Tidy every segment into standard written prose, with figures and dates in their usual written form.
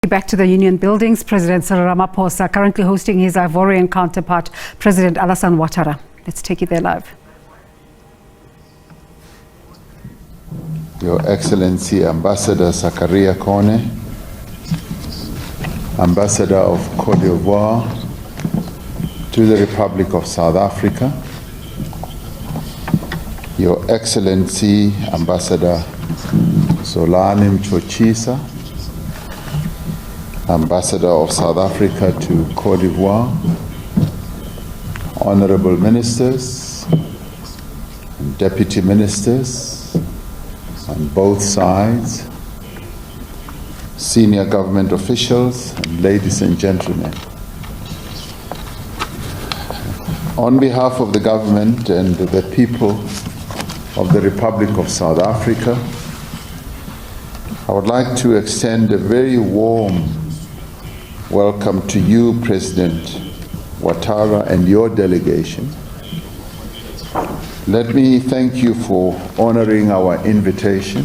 Back to the Union buildings, President Cyril Ramaphosa currently hosting his Ivorian counterpart, President Alassane Ouattara. Let's take it there live. Your Excellency Ambassador Zakaria Kone, Ambassador of Côte d'Ivoire to the Republic of South Africa, Your Excellency Ambassador Zolani Mchochisa, Ambassador of South Africa to Côte d'Ivoire, Honorable Ministers and Deputy Ministers on both sides, senior government officials, and ladies and gentlemen. On behalf of the government and the people of the Republic of South Africa, I would like to extend a very warm welcome to you, President Ouattara, and your delegation. Let me thank you for honoring our invitation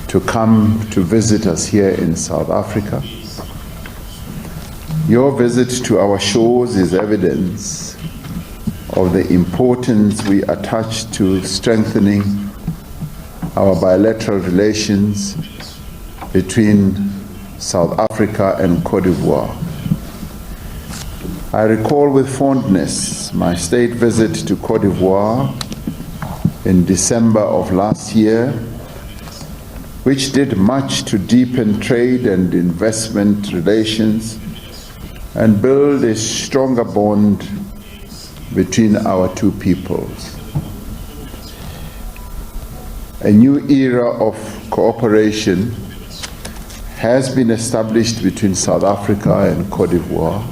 to come to visit us here in South Africa. Your visit to our shores is evidence of the importance we attach to strengthening our bilateral relations between South Africa and Côte d'Ivoire. I recall with fondness my state visit to Côte d'Ivoire in December of last year, which did much to deepen trade and investment relations and build a stronger bond between our two peoples. A new era of cooperation has been established between South Africa and Côte d'Ivoire.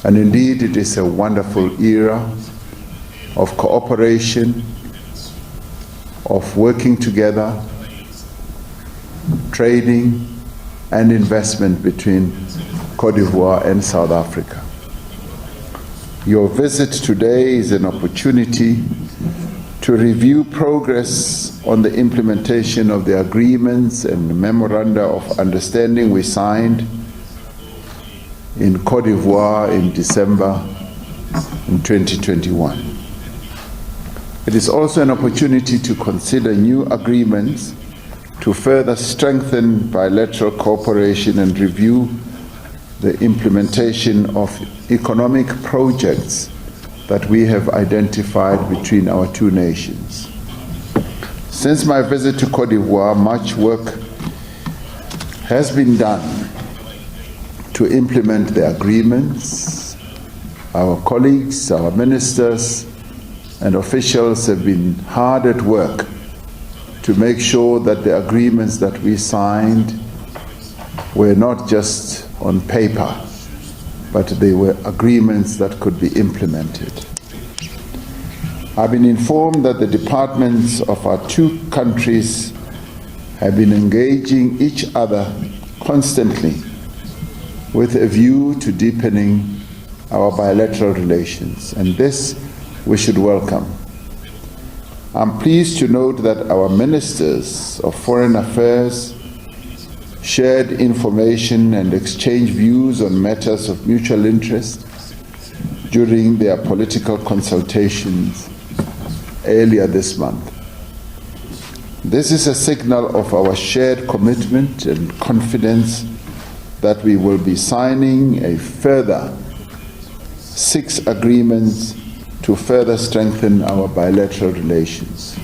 And indeed, it is a wonderful era of cooperation, of working together, trading, and investment between Côte d'Ivoire and South Africa. Your visit today is an opportunity to review progress on the implementation of the agreements and memoranda of understanding we signed in Côte d'Ivoire in December in 2021. It is also an opportunity to consider new agreements to further strengthen bilateral cooperation and review the implementation of economic projects that we have identified between our two nations. Since my visit to Côte d'Ivoire, much work has been done to implement the agreements. Our colleagues, our ministers, and officials have been hard at work to make sure that the agreements that we signed were not just on paper, but they were agreements that could be implemented. I've been informed that the departments of our two countries have been engaging each other constantly with a view to deepening our bilateral relations, and this we should welcome. I'm pleased to note that our ministers of foreign affairs shared information and exchanged views on matters of mutual interest during their political consultations earlier this month. This is a signal of our shared commitment and confidence that we will be signing a further 6 agreements to further strengthen our bilateral relations.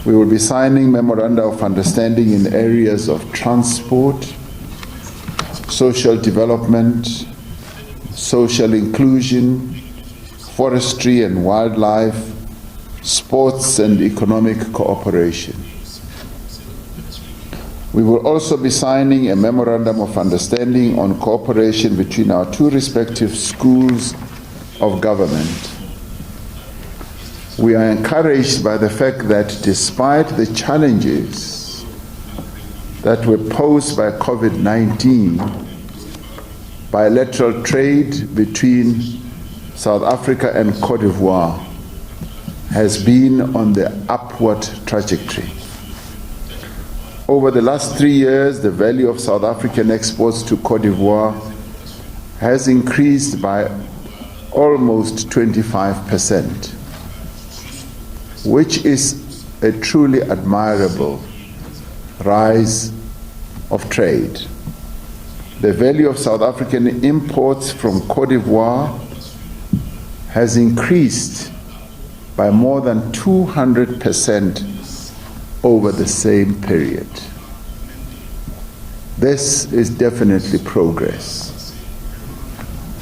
We will be signing memoranda of understanding in areas of transport, social development, social inclusion, forestry and wildlife, sports and economic cooperation. We will also be signing a memorandum of understanding on cooperation between our two respective schools of government. We are encouraged by the fact that despite the challenges that were posed by COVID-19, bilateral trade between South Africa and Côte d'Ivoire has been on the upward trajectory. over the last 3 years, the value of South African exports to Cote d'Ivoire has increased by almost 25%, which is a truly admirable rise of trade. The value of South African imports from Cote d'Ivoire has increased by more than 200% over the same period. This is definitely progress.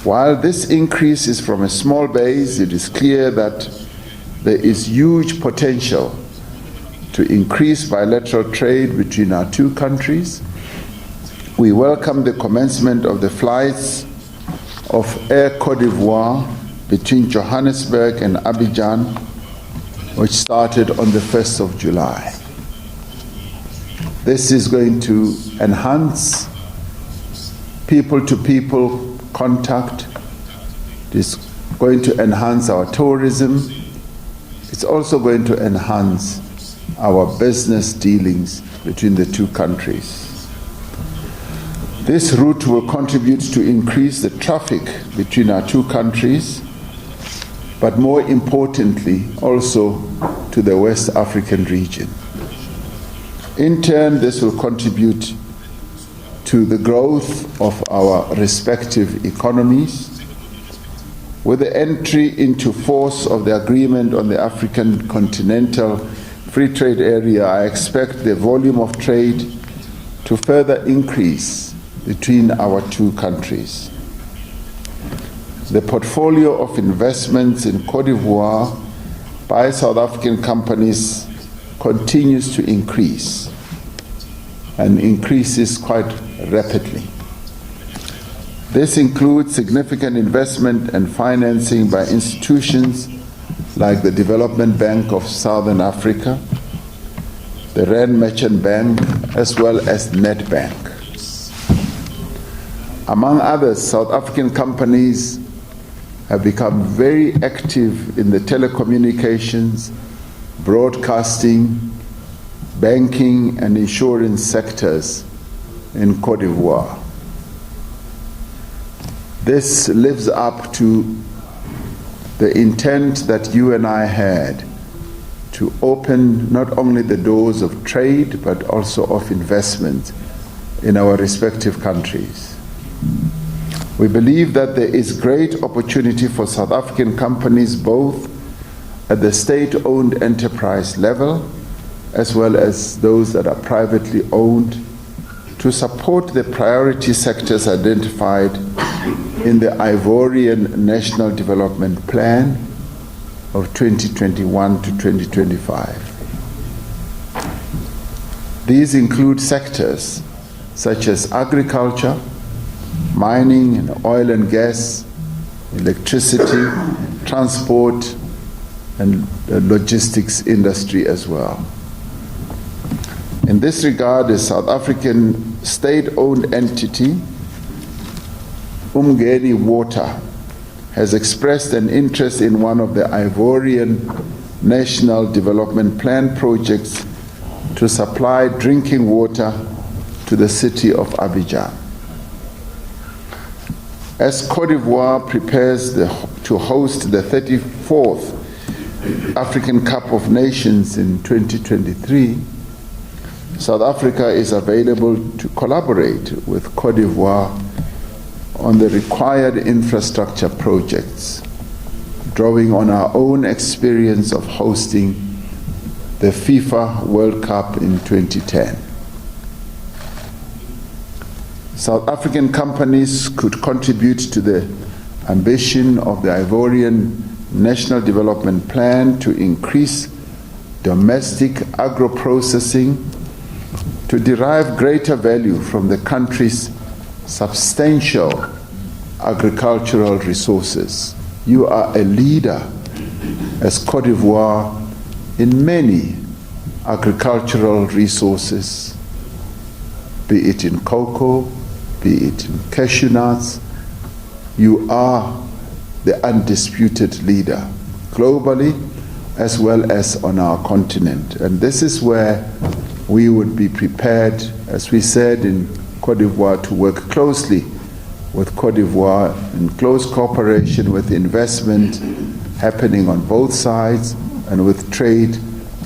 While this increase is from a small base, it is clear that there is huge potential to increase bilateral trade between our two countries. We welcome the commencement of the flights of Air Cote d'Ivoire between Johannesburg and Abidjan, which started on the 1st of July. This is going to enhance people-to-people contact. It is going to enhance our tourism. It's also going to enhance our business dealings between the two countries. This route will contribute to increase the traffic between our two countries, but more importantly, also to the West African region. In turn, this will contribute to the growth of our respective economies. With the entry into force of the agreement on the African Continental Free Trade Area, I expect the volume of trade to further increase between our two countries. The portfolio of investments in Cote d'Ivoire by South African companies continues to increase and increases quite rapidly. This includes significant investment and financing by institutions like the Development Bank of Southern Africa, the Rand Merchant Bank, as well as Nedbank. Among others, South African companies have become very active in the telecommunications, broadcasting, banking, and insurance sectors in Cote d'Ivoire. This lives up to the intent that you and I had to open not only the doors of trade, but also of investment in our respective countries. We believe that there is great opportunity for South African companies both at the state-owned enterprise level as well as those that are privately owned to support the priority sectors identified in the Ivorian National Development Plan of 2021 to 2025. These include sectors such as agriculture, mining and oil and gas, electricity, transport, and the logistics industry as well. In this regard, the South African state-owned entity, Umgeni Water, has expressed an interest in one of the Ivorian National Development Plan projects to supply drinking water to the city of Abidjan. As Cote d'Ivoire prepares to host the 34th African Cup of Nations in 2023, South Africa is available to collaborate with Cote d'Ivoire on the required infrastructure projects, drawing on our own experience of hosting the FIFA World Cup in 2010. South African companies could contribute to the ambition of the Ivorian National Development Plan to increase domestic agro-processing to derive greater value from the country's substantial agricultural resources. You are a leader as Cote d'Ivoire in many agricultural resources, be it in cocoa, be it in cashew nuts. You are the undisputed leader globally as well as on our continent. And this is where we would be prepared, as we said in Côte d'Ivoire, to work closely with Côte d'Ivoire in close cooperation with investment happening on both sides and with trade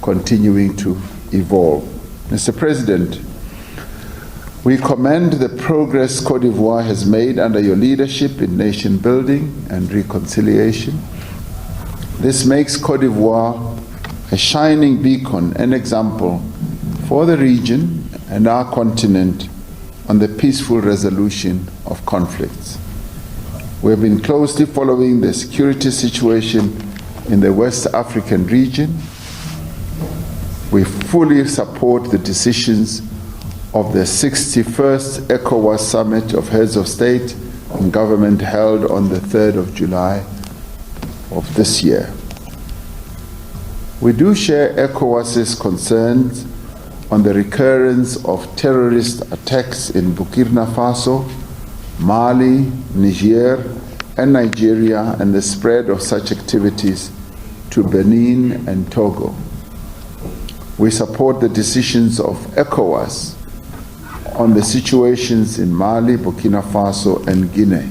continuing to evolve. Mr. President, we commend the progress Côte d'Ivoire has made under your leadership in nation building and reconciliation. This makes Côte d'Ivoire a shining beacon and example for the region and our continent on the peaceful resolution of conflicts. We have been closely following the security situation in the West African region. We fully support the decisions of the 61st ECOWAS Summit of Heads of State and Government held on the 3rd of July of this year. We do share ECOWAS's concerns on the recurrence of terrorist attacks in Burkina Faso, Mali, Niger, and Nigeria, and the spread of such activities to Benin and Togo. We support the decisions of ECOWAS on the situations in Mali, Burkina Faso, and Guinea.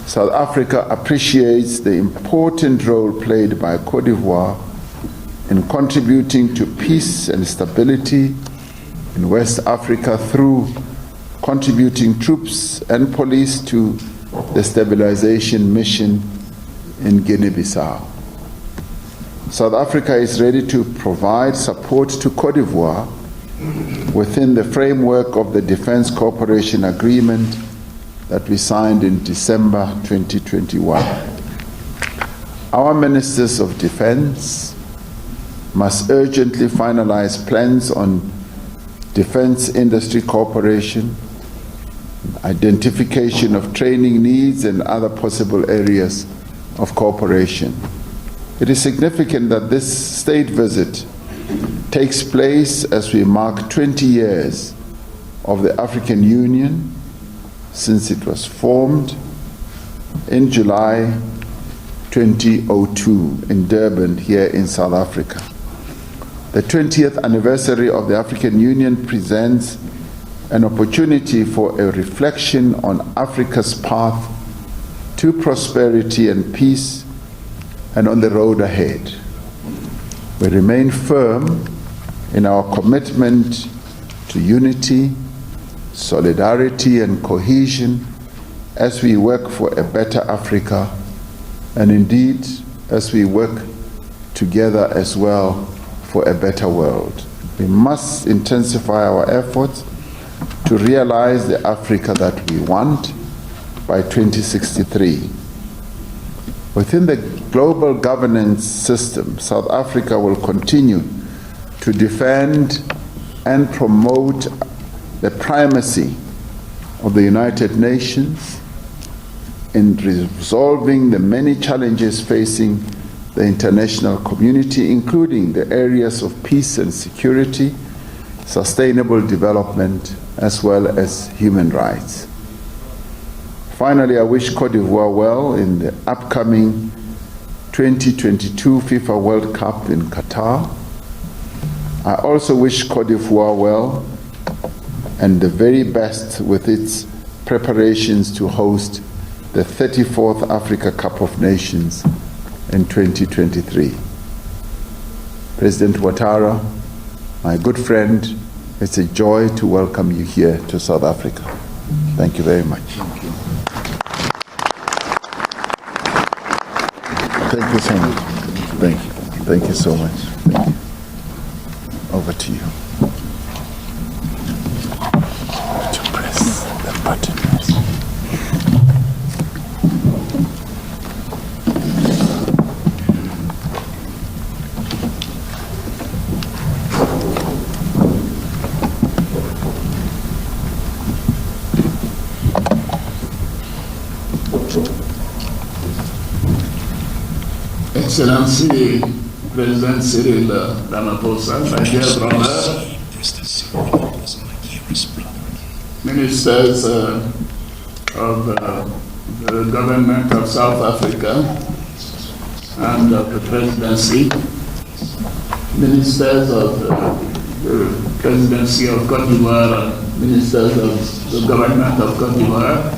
South Africa appreciates the important role played by Côte d'Ivoire in contributing to peace and stability in West Africa through contributing troops and police to the stabilization mission in Guinea-Bissau. South Africa is ready to provide support to Côte d'Ivoire within the framework of the Defense Cooperation Agreement that we signed in December 2021. Our ministers of defense must urgently finalize plans on defense industry cooperation, identification of training needs, and other possible areas of cooperation. It is significant that this state visit takes place as we mark 20 years of the African Union since it was formed in July 2002 in Durban, here in South Africa. The 20th anniversary of the African Union presents an opportunity for a reflection on Africa's path to prosperity and peace and on the road ahead. We remain firm in our commitment to unity, solidarity, and cohesion as we work for a better Africa, and indeed as we work together as well for a better world. We must intensify our efforts to realize the Africa that we want by 2063. Within the global governance system, South Africa will continue to defend and promote the primacy of the United Nations in resolving the many challenges facing the international community, including the areas of peace and security, sustainable development, as well as human rights. Finally, I wish Côte d'Ivoire well in the upcoming 2022 FIFA World Cup in Qatar. I also wish Côte d'Ivoire well and the very best with its preparations to host the 34th Africa Cup of Nations in 2023. President Ouattara, my good friend, it's a joy to welcome you here to South Africa. Thank you very much. Thank you so much. Thank you. Thank you so much. Thank you. Over to you. To press the button. Excellency President Cyril Ramaphosa, my dear brother, ministers of the government of South Africa and of the presidency, ministers of the presidency of Côte d'Ivoire, ministers of the government of Côte d'Ivoire,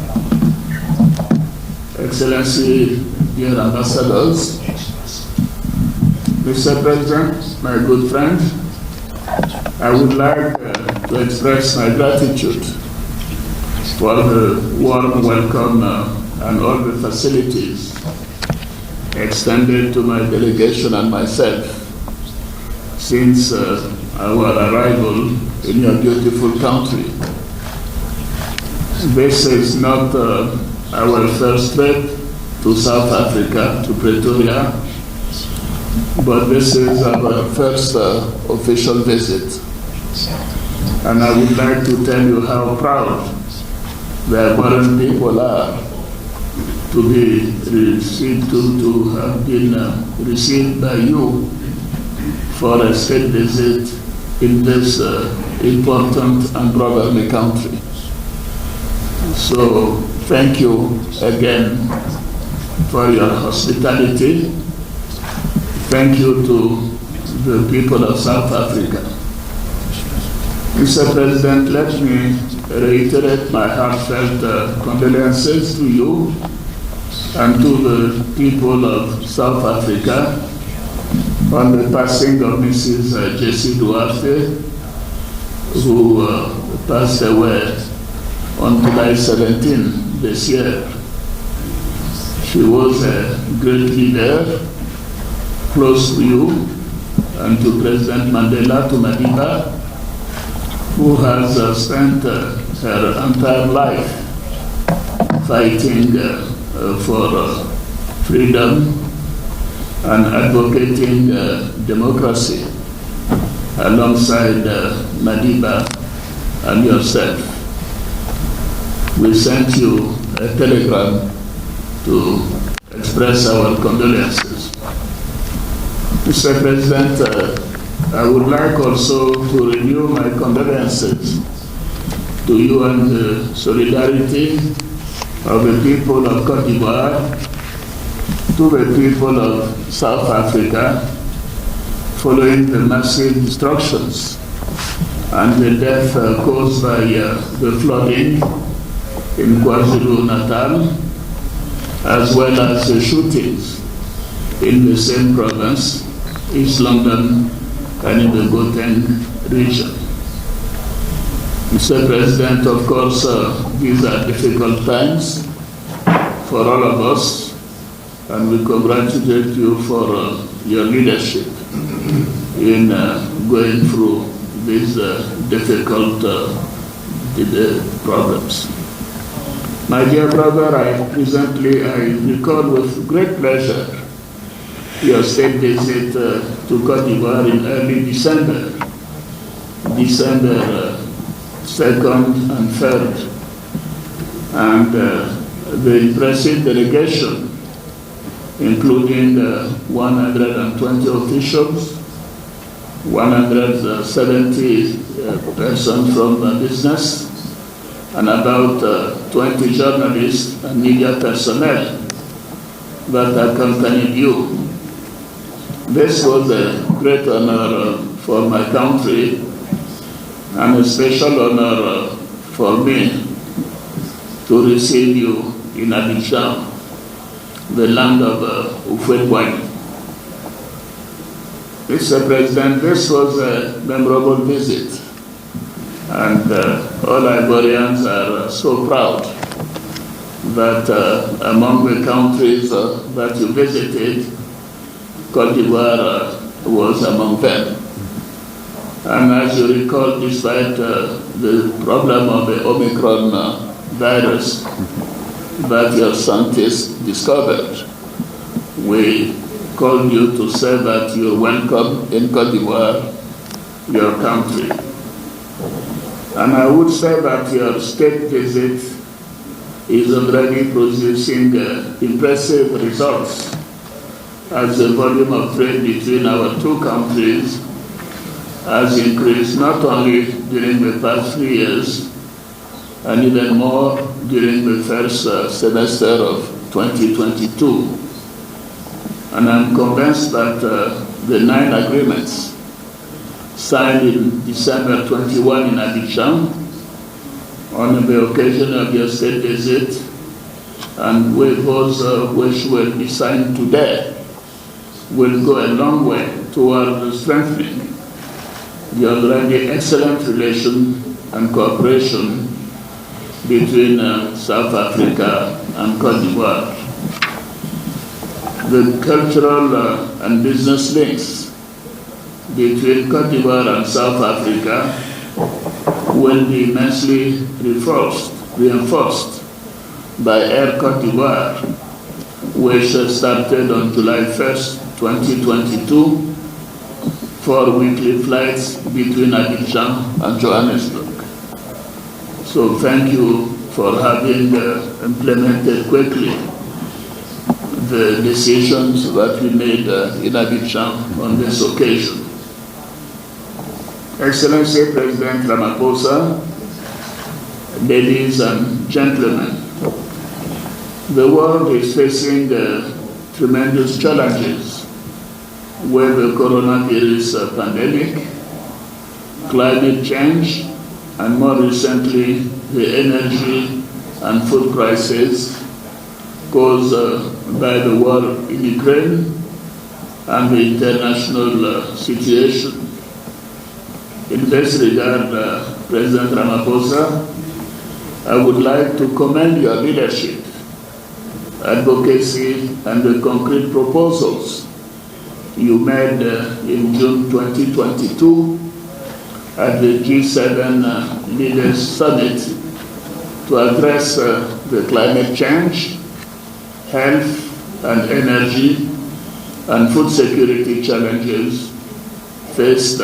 Excellency, dear ambassadors, Mr. President, my good friend, I would like to express my gratitude for the warm welcome and all the facilities extended to my delegation and myself since our arrival in your beautiful country. This is not our first trip to South Africa, to Pretoria, but this is our first official visit. And I would like to tell you how proud the Ivorian people are to be received, to have been received by you for a state visit in this important and brotherly country. So thank you again for your hospitality. Thank you to the people of South Africa. Mr. President, let me reiterate my heartfelt condolences to you and to the people of South Africa on the passing of Mrs. Jessie Duarte, who passed away on July 17 this year. She was a great leader, close to you and to President Mandela, to Madiba, who has spent her entire life fighting for freedom and advocating democracy alongside Madiba and yourself. We sent you a telegram to express our condolences. Mr. President, I would like also to renew my condolences to you and the solidarity of the people of Côte d'Ivoire, to the people of South Africa, following the massive destructions and the death caused by the flooding in KwaZulu-Natal, as well as the shootings in the same province, East London, and in the Gauteng region. Mr. President, of course, these are difficult times for all of us, and we congratulate you for your leadership in going through these difficult problems. My dear brother, I recall with great pleasure your state visit to Côte d'Ivoire in early December 2nd and 3rd, and the impressive delegation, including 120 officials, 170 persons from business, and about 20 journalists and media personnel that accompanied you. This was a great honor for my country and a special honor for me to receive you in Abidjan, the land of Ivorian. Mr. President, this was a memorable visit, and all Ivorians are so proud that among the countries that you visited, Côte d'Ivoire was among them. And as you recall, despite the problem of the Omicron virus that your scientists discovered, we called you to say that you're welcome in Côte d'Ivoire, your country. And I would say that your state visit is already producing impressive results, as the volume of trade between our two countries has increased not only during the past 3 years, and even more during the first semester of 2022. And I'm convinced that the 9 agreements signed in December 21 in Abidjan on the occasion of your state visit, and with those which will be signed today will go a long way toward strengthening the already excellent relation and cooperation between South Africa and Cote d'Ivoire. The cultural and business links between Cote d'Ivoire and South Africa will be immensely reinforced by Air Cote d'Ivoire, which started on July 1st, 2022, for weekly flights between Abidjan and Johannesburg. So thank you for having implemented quickly the decisions that we made in Abidjan on this occasion. Excellency President Ramaphosa, ladies and gentlemen, the world is facing tremendous challenges with the coronavirus pandemic, climate change, and more recently, the energy and food crisis caused by the war in Ukraine and the international situation. In this regard, President Ramaphosa, I would like to commend your leadership, advocacy, and the concrete proposals you made in June 2022 at the G7 Leaders Summit to address the climate change, health and energy, and food security challenges faced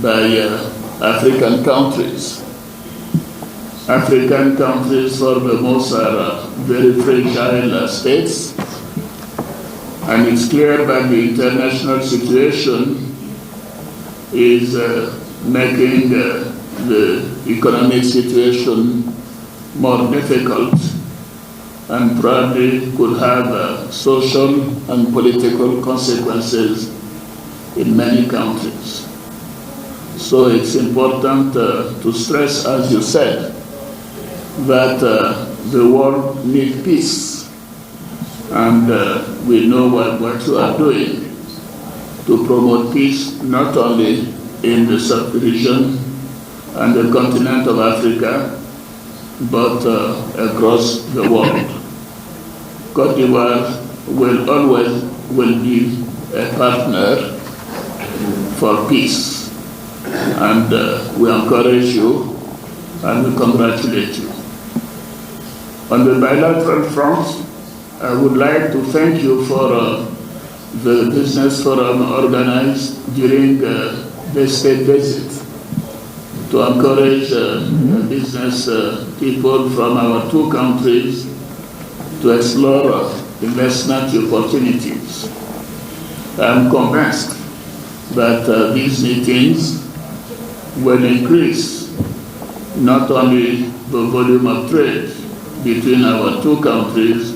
by African countries. African countries, for the most, are very fragile states, and it's clear that the international situation is making the economic situation more difficult and probably could have social and political consequences in many countries. So it's important to stress, as you said, that the world needs peace, and we know what you are doing to promote peace not only in the sub-region and the continent of Africa, but across the world. Cote d'Ivoire will always be a partner for peace, and we encourage you and we congratulate you. On the bilateral front, I would like to thank you for the business forum organized during this state visit to encourage business people from our two countries to explore investment opportunities. I'm convinced that these meetings will increase not only the volume of trade between our two countries,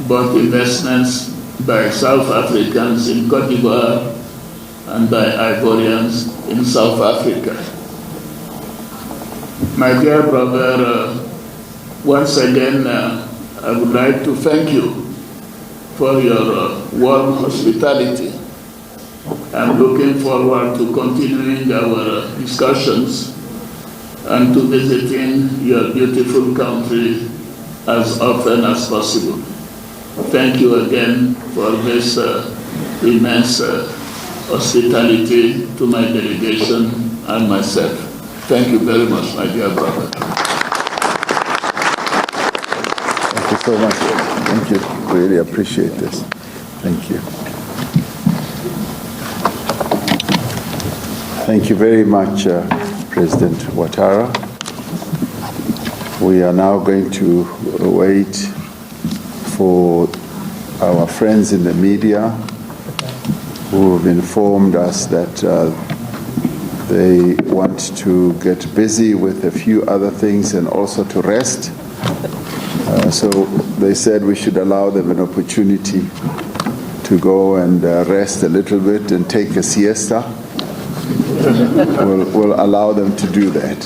but investments by South Africans in Cote d'Ivoire and by Ivorians in South Africa. My dear brother, once again, I would like to thank you for your warm hospitality. I'm looking forward to continuing our discussions and to visiting your beautiful country as often as possible. Thank you again for this immense hospitality to my delegation and myself. Thank you very much, my dear brother. Thank you so much. Thank you. Really appreciate this. Thank you. Thank you very much, President Ouattara. We are now going to wait for our friends in the media who have informed us that they want to get busy with a few other things and also to rest. So they said we should allow them an opportunity to go and rest a little bit and take a siesta. will allow them to do that.